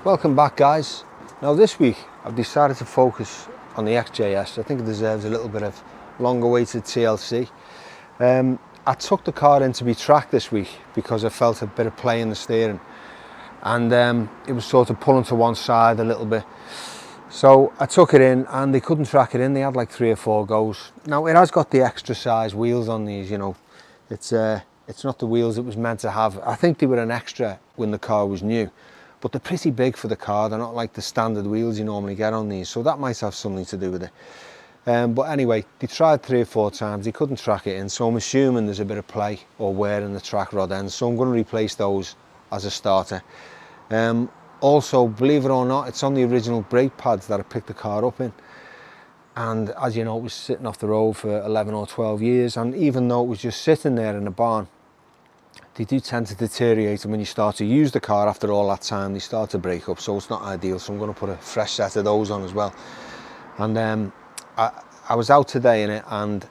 Welcome back, guys. Now this week I've decided to focus on the XJS. I think it deserves a little bit of long awaited TLC. I took the car in to be tracked this week because I felt a bit of play in the steering, and it was sort of pulling to one side a little bit. So I took it in and they couldn't track it in. They had like 3 or 4 goes. Now it has got the extra size wheels on these, you know. It's not the wheels it was meant to have. I think they were an extra when the car was new, but they're pretty big for the car. They're not like the standard wheels you normally get on these, so that might have something to do with it. But anyway, they tried 3 or 4 times, they couldn't track it in, so I'm assuming there's a bit of play or wear in the track rod ends, so I'm going to replace those as a starter. Also, believe it or not, it's on the original brake pads that I picked the car up in, and as you know, it was sitting off the road for 11 or 12 years, and even though it was just sitting there in the barn, they do tend to deteriorate, and when you start to use the car after all that time, they start to break up, so it's not ideal. So I'm going to put a fresh set of those on as well. And I was out today in it, and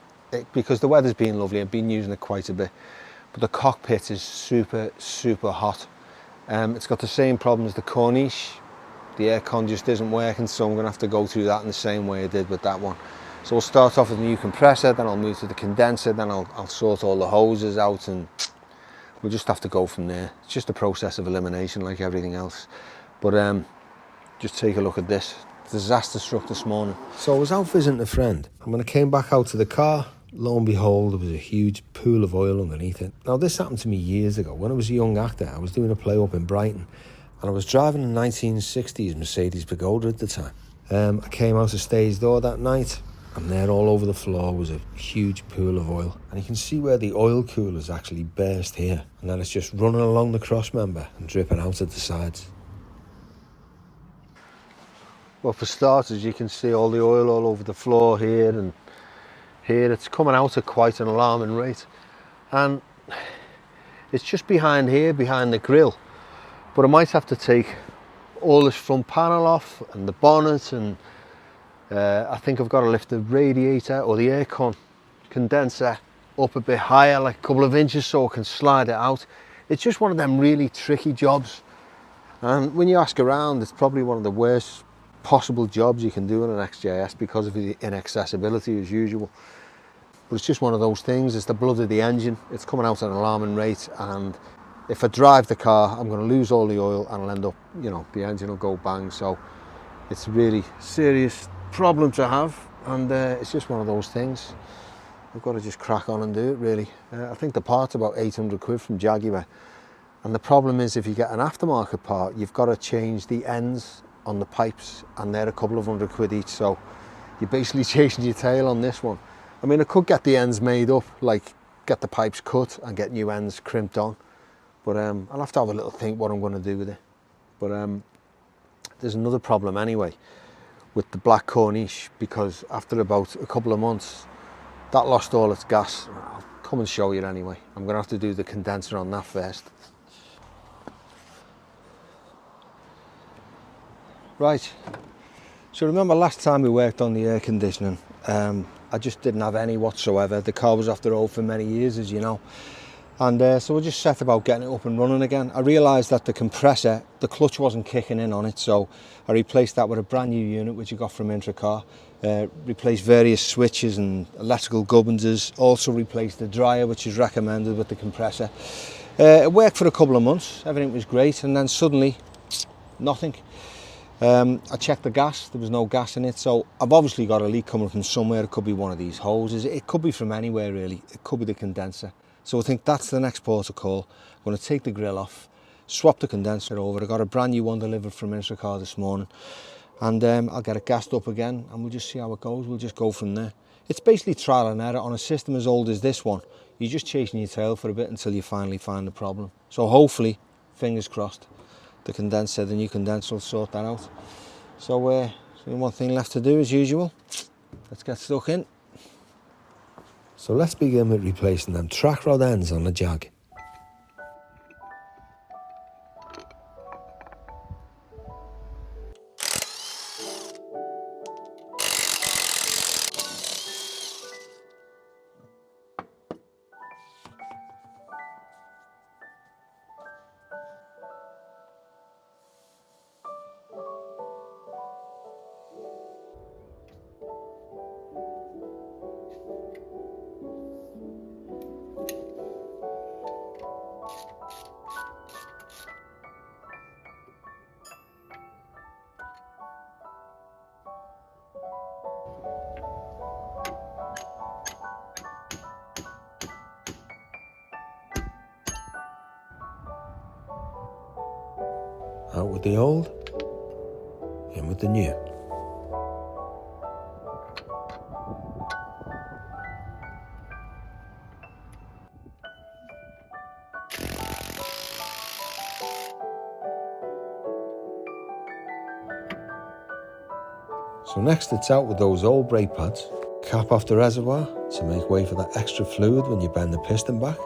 because the weather's been lovely, I've been using it quite a bit, but the cockpit is super hot. It's got the same problem as the Corniche. The aircon just isn't working, so I'm going to have to go through that in the same way I did with that one. So we'll start off with a new compressor, then I'll move to the condenser, then I'll sort all the hoses out, and we'll just have to go from there. It's just a process of elimination like everything else. But just take a look at this. Disaster struck this morning. So I was out visiting a friend, and when I came back out to the car, lo and behold, there was a huge pool of oil underneath it. Now this happened to me years ago. When I was a young actor, I was doing a play up in Brighton, and I was driving a 1960s Mercedes Pagoda at the time. I came out the stage door that night, and there all over the floor was a huge pool of oil, and you can see where the oil cooler's actually burst here, and then it's just running along the cross member and dripping out at the sides. Well, for starters, you can see all the oil all over the floor here and here. It's coming out at quite an alarming rate, and it's just behind here, behind the grille, but I might have to take all this front panel off and the bonnet, and I think I've got to lift the radiator or the aircon condenser up a bit higher, like a couple of inches, so I can slide it out. It's just one of them really tricky jobs, and when you ask around, it's probably one of the worst possible jobs you can do in an XJS because of the inaccessibility as usual. But it's just one of those things. It's the blood of the engine. It's coming out at an alarming rate, and if I drive the car, I'm going to lose all the oil and I'll end up, you know, the engine will go bang. So it's a really serious problem to have, and it's just one of those things. I've got to just crack on and do it, really. I think the part's about 800 quid from Jaguar, and the problem is if you get an aftermarket part, you've got to change the ends on the pipes, and they're a couple of hundred quid each, so you're basically chasing your tail on this one. I mean, I could get the ends made up, like get the pipes cut and get new ends crimped on, but I'll have to have a little think what I'm going to do with it. But there's another problem anyway with the black Corniche, because after about a couple of months that lost all its gas. I'll come and show you anyway. I'm going to have to do the condenser on that first. Right, so remember last time we worked on the air conditioning, I just didn't have any whatsoever. The car was off the road for many years, as you know, and so we just set about getting it up and running again. I realised that the compressor, the clutch wasn't kicking in on it, so I replaced that with a brand new unit which I got from IntroCar. Replaced various switches and electrical gubbins, also replaced the dryer which is recommended with the compressor. It worked for a couple of months, everything was great, and then suddenly nothing. I checked the gas, there was no gas in it, so I've obviously got a leak coming from somewhere. It could be one of these hoses, it could be from anywhere really, it could be the condenser. So I think that's the next port of call. I'm going to take the grill off, swap the condenser over. I got a brand new one delivered from IntroCar this morning, and I'll get it gassed up again, and we'll just see how it goes. We'll just go from there. It's basically trial and error on a system as old as this one. You're just chasing your tail for a bit until you finally find the problem. So hopefully, fingers crossed, the condenser, the new condenser will sort that out. So one thing left to do as usual. Let's get stuck in. So let's begin with replacing them track rod ends on the Jag. Out with the old, in with the new. So next it's out with those old brake pads, cap off the reservoir to make way for that extra fluid when you bend the piston back.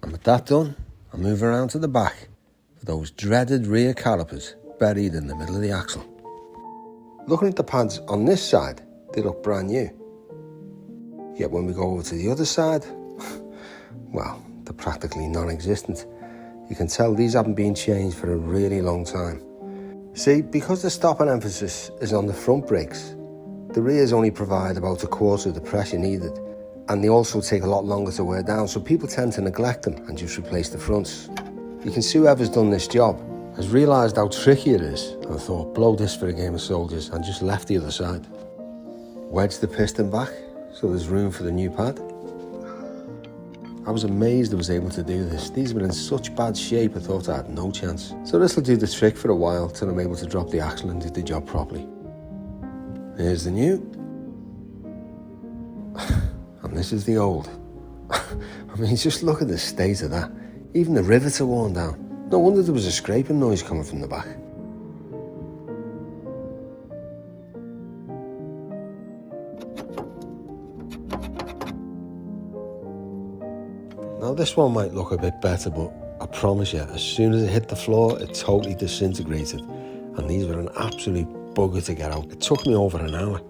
And with that done, I'll move around to the back for those dreaded rear calipers buried in the middle of the axle. Looking at the pads on this side, they look brand new. Yet when we go over to the other side, well, they're practically non-existent. You can tell these haven't been changed for a really long time. See, because the stopping emphasis is on the front brakes, the rears only provide about a quarter of the pressure needed, and they also take a lot longer to wear down, so people tend to neglect them and just replace the fronts. You can see whoever's done this job has realised how tricky it is and thought, blow this for a game of soldiers, and just left the other side. Wedged the piston back so there's room for the new pad. I was amazed I was able to do this. These were in such bad shape I thought I had no chance. So this will do the trick for a while till I'm able to drop the axle and do the job properly. Here's the new. And this is the old. I mean, just look at the state of that. Even the rivets are worn down. No wonder there was a scraping noise coming from the back. Now this one might look a bit better, but I promise you, as soon as it hit the floor, it totally disintegrated. And these were an absolute bugger to get out. It took me over an hour.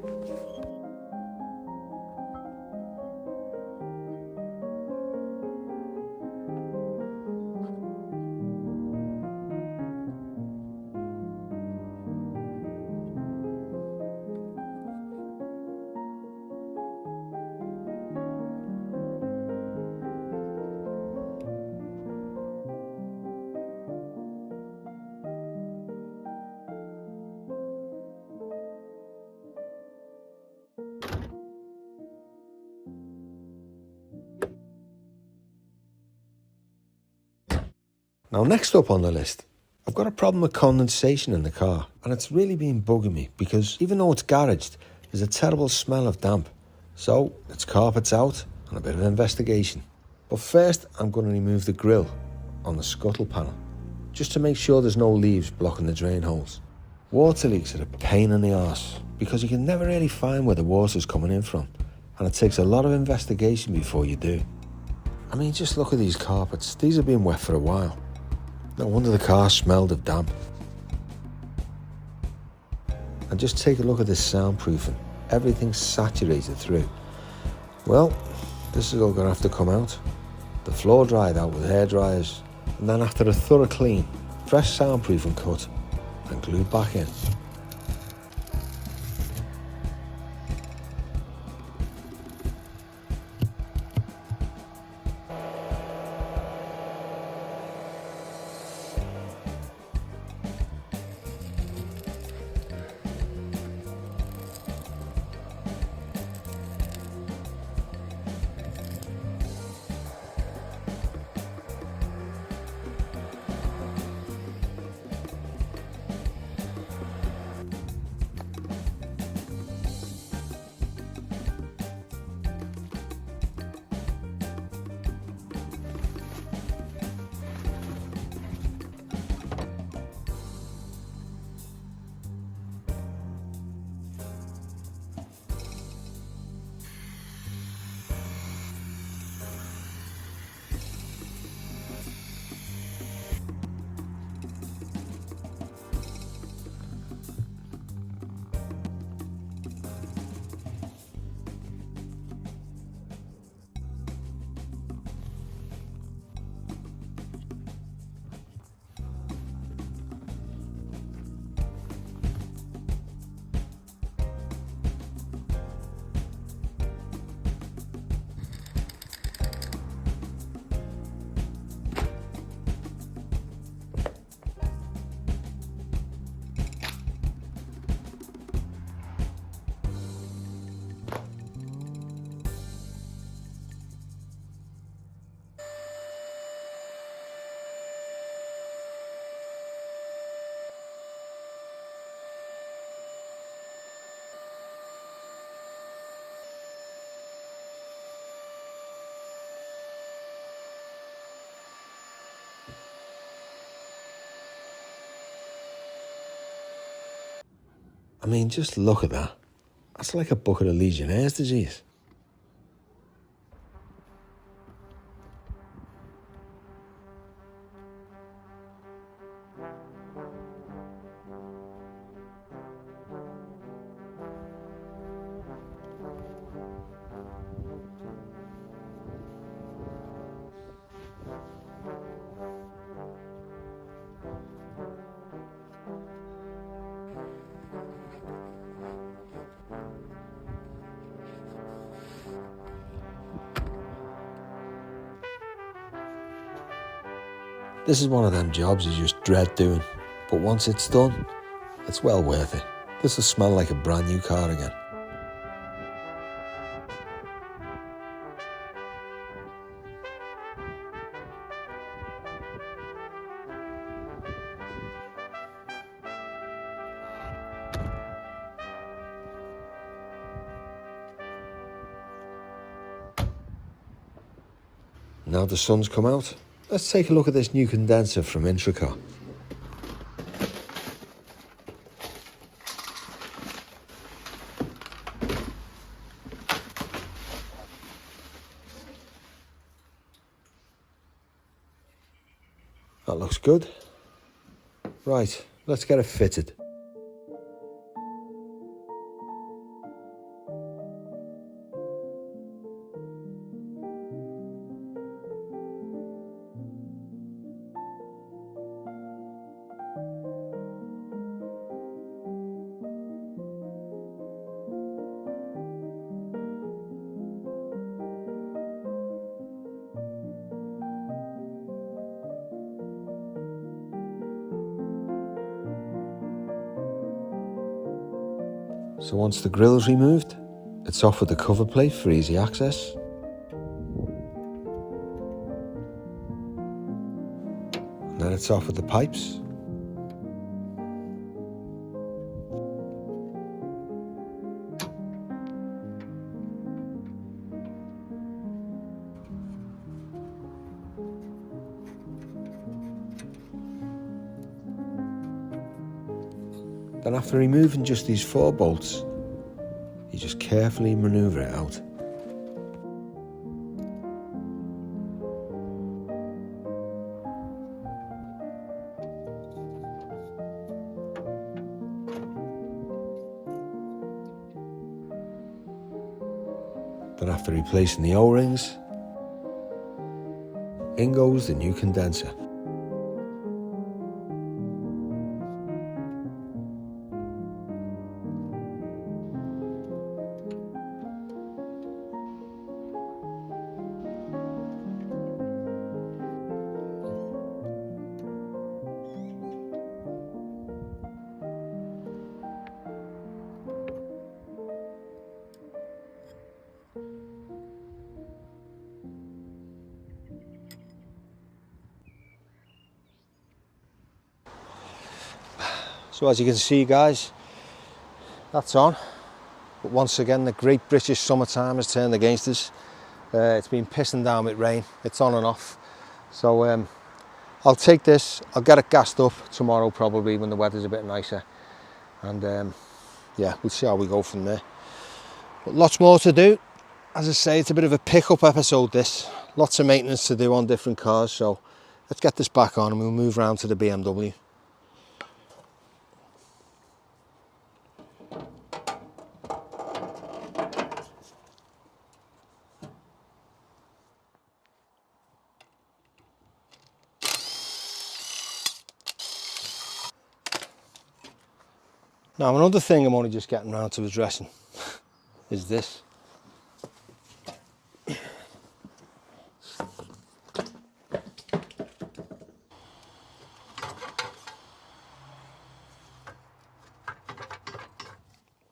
Now next up on the list, I've got a problem with condensation in the car, and it's really been bugging me because even though it's garaged, there's a terrible smell of damp. So it's carpets out and a bit of investigation. But first I'm going to remove the grille on the scuttle panel, just to make sure there's no leaves blocking the drain holes. Water leaks are a pain in the arse because you can never really find where the water's coming in from, and it takes a lot of investigation before you do. I mean, just look at these carpets. These have been wet for a while. No wonder the car smelled of damp. And just take a look at this soundproofing. Everything's saturated through. Well, this is all going to have to come out. The floor dried out with hair dryers, and then after a thorough clean, fresh soundproofing cut and glued back in. I mean, just look at that. That's like a bucket of Legionnaire's disease. This is one of them jobs you just dread doing, but once it's done, it's well worth it. This will smell like a brand new car again. Now the sun's come out, let's take a look at this new condenser from IntroCar. That looks good. Right, let's get it fitted. So once the grille is removed, it's off with the cover plate for easy access. And then it's off with the pipes. Then after removing just these 4 bolts, you just carefully manoeuvre it out. Then after replacing the O-rings, in goes the new condenser. So as you can see guys, that's on. But once again, the great British summertime has turned against us. It's been pissing down with rain. It's on and off. So I'll take this, I'll get it gassed up tomorrow probably when the weather's a bit nicer. And yeah, we'll see how we go from there. But lots more to do. As I say, it's a bit of a pick-up episode this. Lots of maintenance to do on different cars. So let's get this back on and we'll move around to the BMW. Now another thing I'm only just getting around to addressing is this.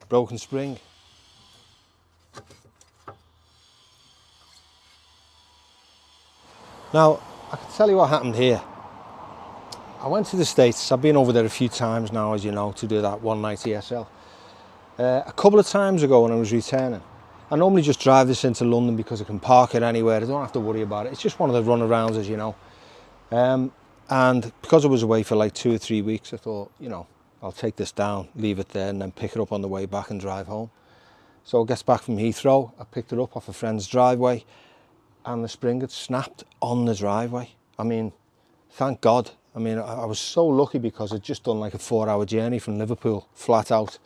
Broken spring. Now I can tell you what happened here. I went to the States, I've been over there a few times now, as you know, to do that one night ESL. A couple of times ago when I was returning, I normally just drive this into London because I can park it anywhere, I don't have to worry about it. It's just one of the runarounds, as you know. And because I was away for like 2 or 3 weeks, I thought, you know, I'll take this down, leave it there, and then pick it up on the way back and drive home. So it gets back from Heathrow. I picked it up off a friend's driveway, and the spring had snapped on the driveway. I mean, thank God. I mean, I was so lucky because I'd just done like a 4-hour journey from Liverpool, flat out,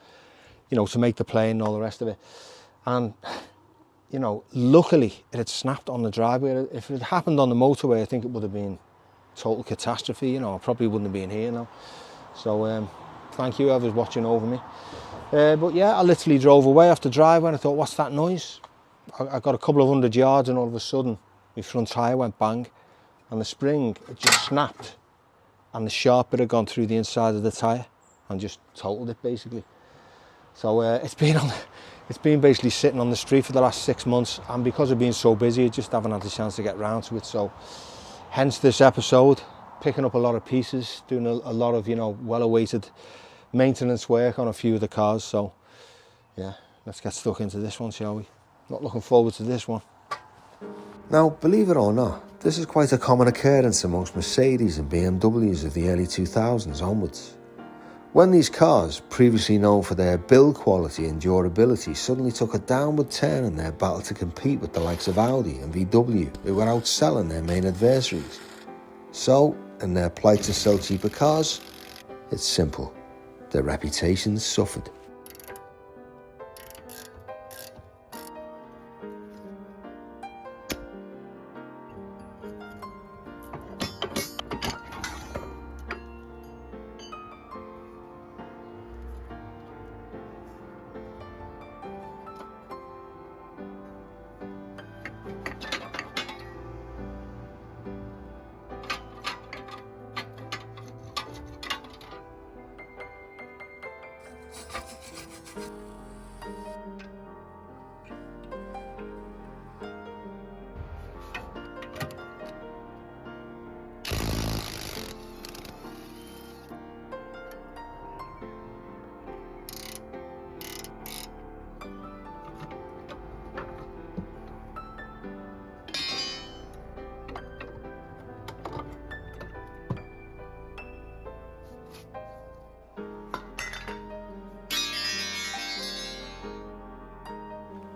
you know, to make the plane and all the rest of it. And, you know, luckily it had snapped on the driveway. If it had happened on the motorway, I think it would have been total catastrophe. You know, I probably wouldn't have been here now. So thank you, whoever's watching over me. But yeah, I literally drove away off the driveway and I thought, what's that noise? I got a couple of 100 yards and all of a sudden my front tyre went bang, and the spring, it just snapped, and the sharp bit had gone through the inside of the tyre and just totaled it basically. So it's been basically sitting on the street for the last 6 months, and because of being so busy I just haven't had the chance to get round to it. So hence this episode, picking up a lot of pieces, doing a lot of, you know, well-awaited maintenance work on a few of the cars. So yeah, let's get stuck into this one, shall we? Not looking forward to this one. Now, believe it or not, this is quite a common occurrence amongst Mercedes and BMWs of the early 2000s onwards. When these cars, previously known for their build quality and durability, suddenly took a downward turn in their battle to compete with the likes of Audi and VW, who were outselling their main adversaries. So, in their plight to sell cheaper cars, it's simple. Their reputations suffered.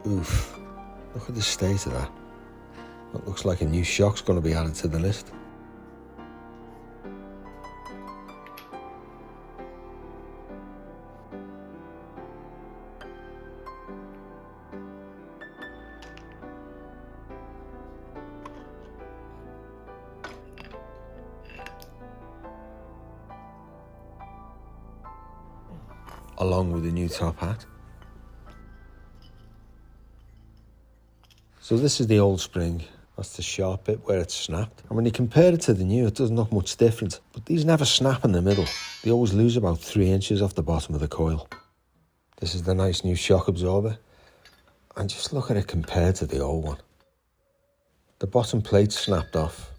Oof, look at the state of that. That looks like a new shock's going to be added to the list. Along with the new top hat. So this is the old spring. That's the sharp bit where it's snapped. And when you compare it to the new, it doesn't look much different. But these never snap in the middle. They always lose about 3 inches off the bottom of the coil. This is the nice new shock absorber. And just look at it compared to the old one. The bottom plate's snapped off.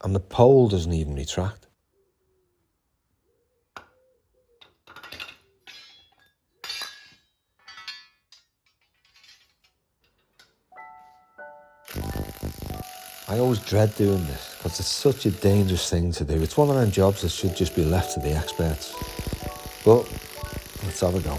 And the pole doesn't even retract. I always dread doing this because it's such a dangerous thing to do. It's one of them jobs that should just be left to the experts. But let's have a go.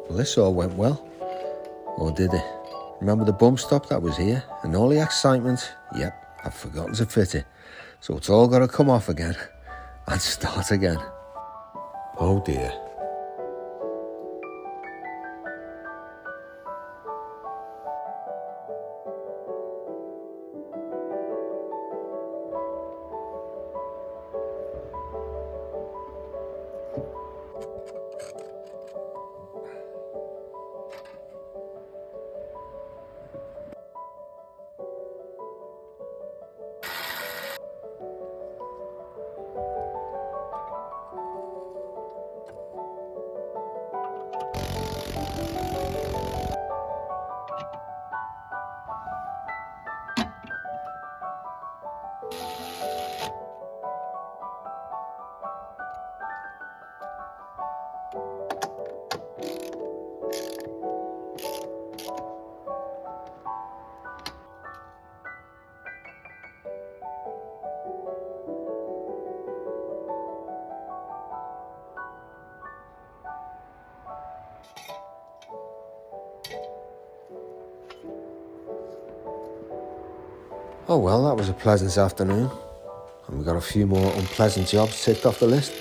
Well, this all went well, or did it? Remember the bump stop that was here, and all the excitement? Yep, I've forgotten to fit it, so it's all got to come off again, and start again. Oh dear. Oh well, that was a pleasant afternoon, and we got a few more unpleasant jobs ticked off the list.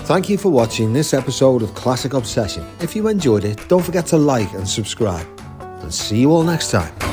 Thank you for watching this episode of Classic Obsession. If you enjoyed it, don't forget to like and subscribe. And see you all next time.